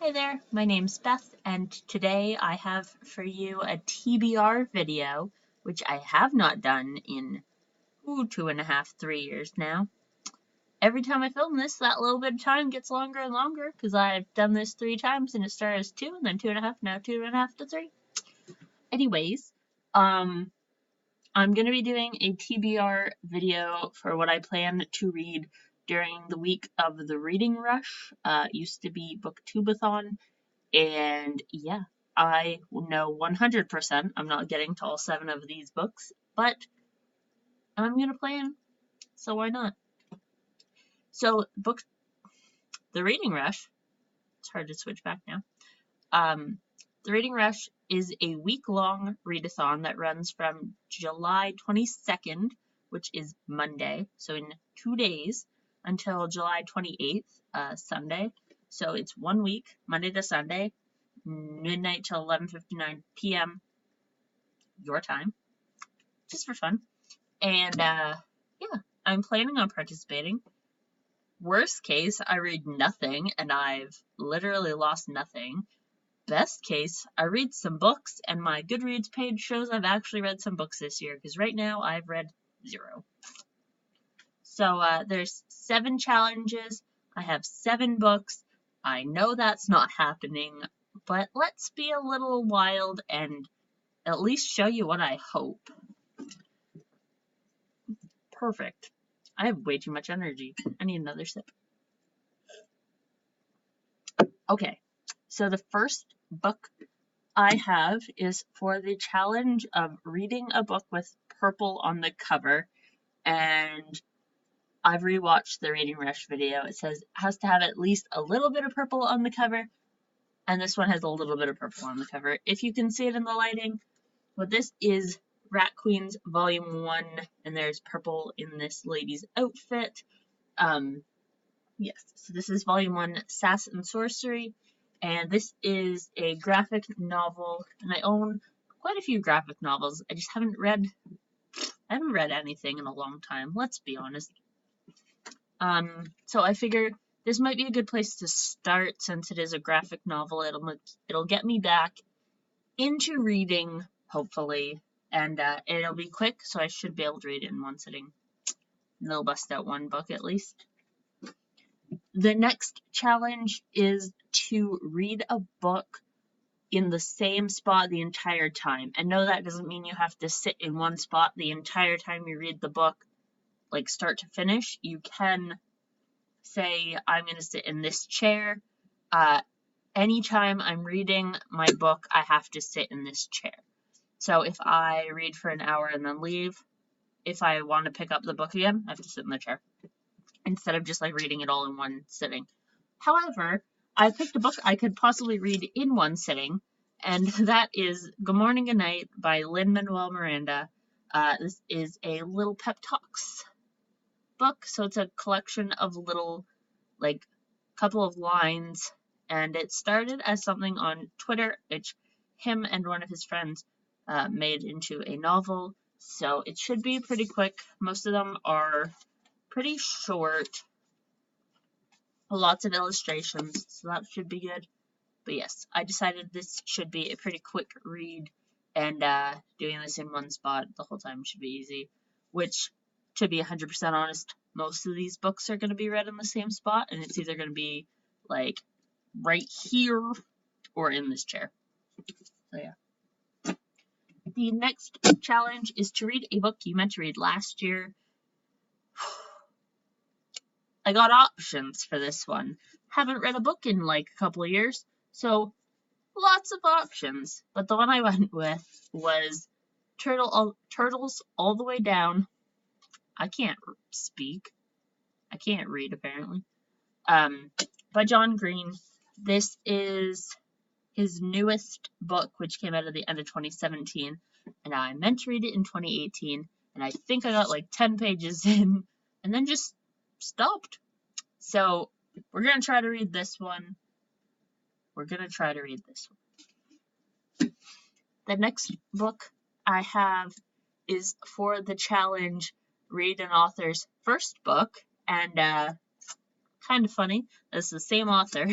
Hi there, my name's Beth, and today I have for you a TBR video, which I have not done in 2.5, 3 years now. Every time I film this, that little bit of time gets longer and longer, because I've done this 3 times, and it started as 2, and then 2.5, now 2.5 to 3. Anyways, I'm going to be doing a TBR video for what I plan to read during the week of the Reading Rush. It used to be Booktubeathon. And yeah, I know 100% I'm not getting to all 7 of these books, but I'm going to plan, so why not? So, The Reading Rush, it's hard to switch back now. The Reading Rush is a week-long readathon that runs from July 22nd, which is Monday, so in 2 days, until July 28th, Sunday. So it's 1 week, Monday to Sunday, midnight till 11:59 p.m. your time, just for fun. And yeah, I'm planning on participating. Worst case, I read nothing and I've literally lost nothing. Best case, I read some books and my Goodreads page shows I've actually read some books this year, because right now I've read 0. So there's 7 challenges. I have 7 books. I know that's not happening, but let's be a little wild and at least show you what I hope. Perfect. I have way too much energy. I need another sip. Okay, so the first book I have is for the challenge of reading a book with purple on the cover, and I've rewatched the Reading Rush video. It says it has to have at least a little bit of purple on the cover, and this one has a little bit of purple on the cover. If you can see it in the lighting, but this is Rat Queens Volume 1, and there's purple in this lady's outfit. Yes, so this is Volume 1, Sass and Sorcery, and this is a graphic novel, and I own quite a few graphic novels. I just haven't read anything in a long time, let's be honest. So I figure this might be a good place to start, since it is a graphic novel. It'll get me back into reading, hopefully, and it'll be quick, so I should be able to read it in one sitting. And they'll bust out 1 book at least. The next challenge is to read a book in the same spot the entire time. And no, that doesn't mean you have to sit in one spot the entire time you read the book, like start to finish. You can say, I'm going to sit in this chair. Anytime I'm reading my book, I have to sit in this chair. So if I read for an hour and then leave, if I want to pick up the book again, I have to sit in the chair, instead of just like reading it all in one sitting. However, I picked a book I could possibly read in one sitting, and that is Good Morning, Good Night by Lin-Manuel Miranda. This is a little pep talks book, so it's a collection of little, like, couple of lines, and it started as something on Twitter, which him and one of his friends made into a novel, so it should be pretty quick. Most of them are pretty short, lots of illustrations, so that should be good. But yes, I decided this should be a pretty quick read, and doing this in one spot the whole time should be easy, which, to be 100% honest, most of these books are going to be read in the same spot, and it's either going to be like right here or in this chair. So yeah. The next challenge is to read a book you meant to read last year. I got options for this one. Haven't read a book in like a couple of years, so lots of options. But the one I went with was Turtles All the Way Down. I can't speak. I can't read, apparently. By John Green. This is his newest book, which came out at the end of 2017, and I meant to read it in 2018, and I think I got like 10 pages in, and then just stopped. So we're going to try to read this one. The next book I have is for the challenge Read an Author's First Book, and kind of funny, it's the same author,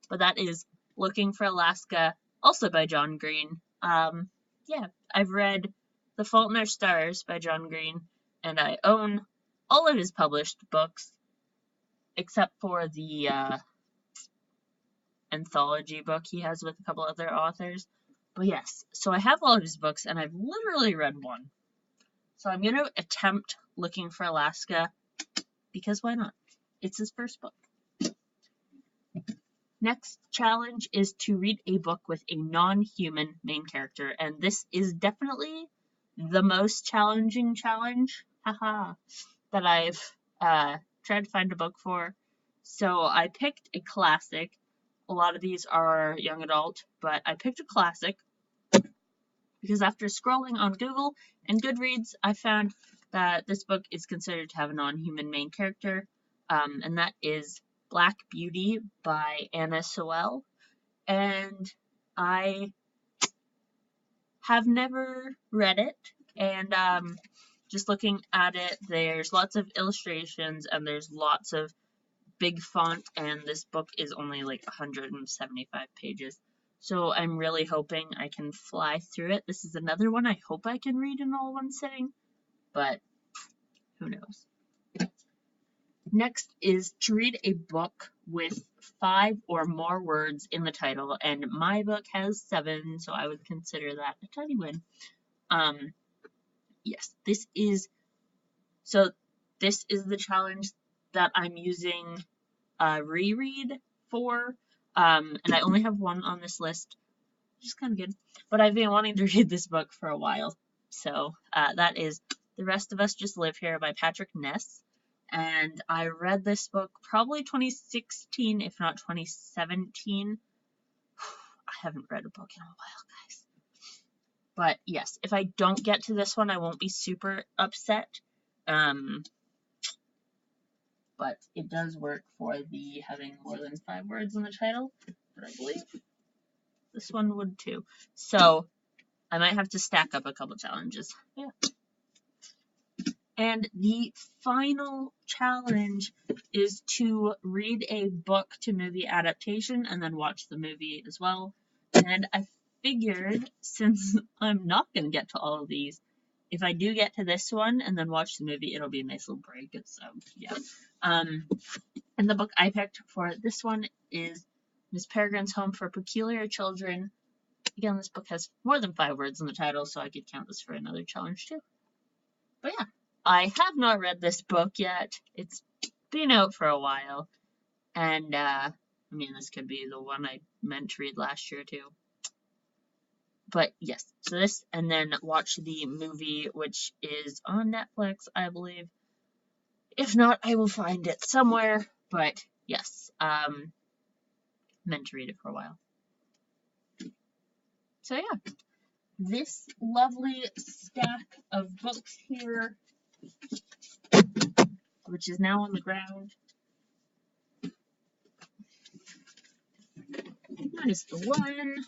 but that is Looking for Alaska, also by John Green. Yeah, I've read The Fault in Our Stars by John Green, and I own all of his published books, except for the anthology book he has with a couple other authors. But yes, so I have all of his books, and I've literally read one. So I'm going to attempt Looking for Alaska, because why not? It's his first book. Next challenge is to read a book with a non-human main character, and this is definitely the most challenging challenge, that I've tried to find a book for. So I picked a classic. A lot of these are young adult, but I picked a classic because after scrolling on Google and Goodreads, I found that this book is considered to have a non-human main character, and that is Black Beauty by Anna Sewell. And I have never read it, and just looking at it, there's lots of illustrations and there's lots of big font, and this book is only like 175 pages. So I'm really hoping I can fly through it. This is another one I hope I can read in all one sitting, but who knows. Next is to read a book with 5 or more words in the title, and my book has 7, so I would consider that a tiny win. Yes, this is the challenge that I'm using reread for, and I only have one on this list, which is kind of good, but I've been wanting to read this book for a while. So that is The Rest of Us Just Live Here by Patrick Ness. And I read this book probably 2016, if not 2017. I haven't read a book in a while, guys. But yes, if I don't get to this one, I won't be super upset. But it does work for the having more than 5 words in the title, but I believe this one would too. So I might have to stack up a couple challenges. Yeah. And the final challenge is to read a book to movie adaptation and then watch the movie as well. And I figured, since I'm not going to get to all of these, if I do get to this one and then watch the movie, it'll be a nice little break. So, yeah. And the book I picked for this one is Miss Peregrine's Home for Peculiar Children. Again, this book has more than 5 words in the title, so I could count this for another challenge too. But yeah, I have not read this book yet. It's been out for a while. And, I mean, this could be the one I meant to read last year too. But yes, so this, and then watch the movie, which is on Netflix, I believe. If not, I will find it somewhere. But yes, meant to read it for a while. So yeah, this lovely stack of books here, which is now on the ground. That is the one.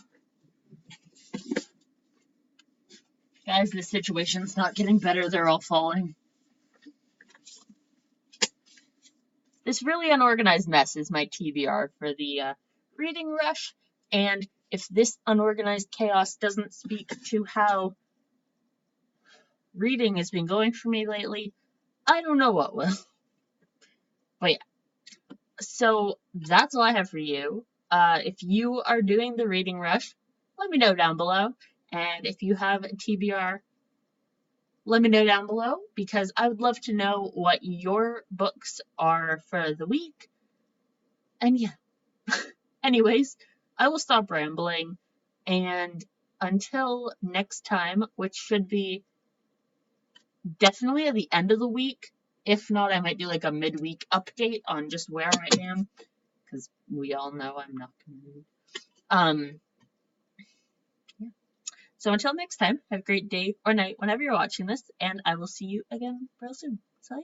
Guys, this situation's not getting better. They're all falling. This really unorganized mess is my TBR for the Reading Rush. And if this unorganized chaos doesn't speak to how reading has been going for me lately, I don't know what will. But yeah. So that's all I have for you. If you are doing the Reading Rush, let me know down below. And if you have a TBR, let me know down below, because I would love to know what your books are for the week. And yeah. Anyways, I will stop rambling. And until next time, which should be definitely at the end of the week. If not, I might do like a midweek update on just where I am, because we all know I'm not going to read. Yeah. So until next time, have a great day or night whenever you're watching this, and I will see you again real soon. So yeah.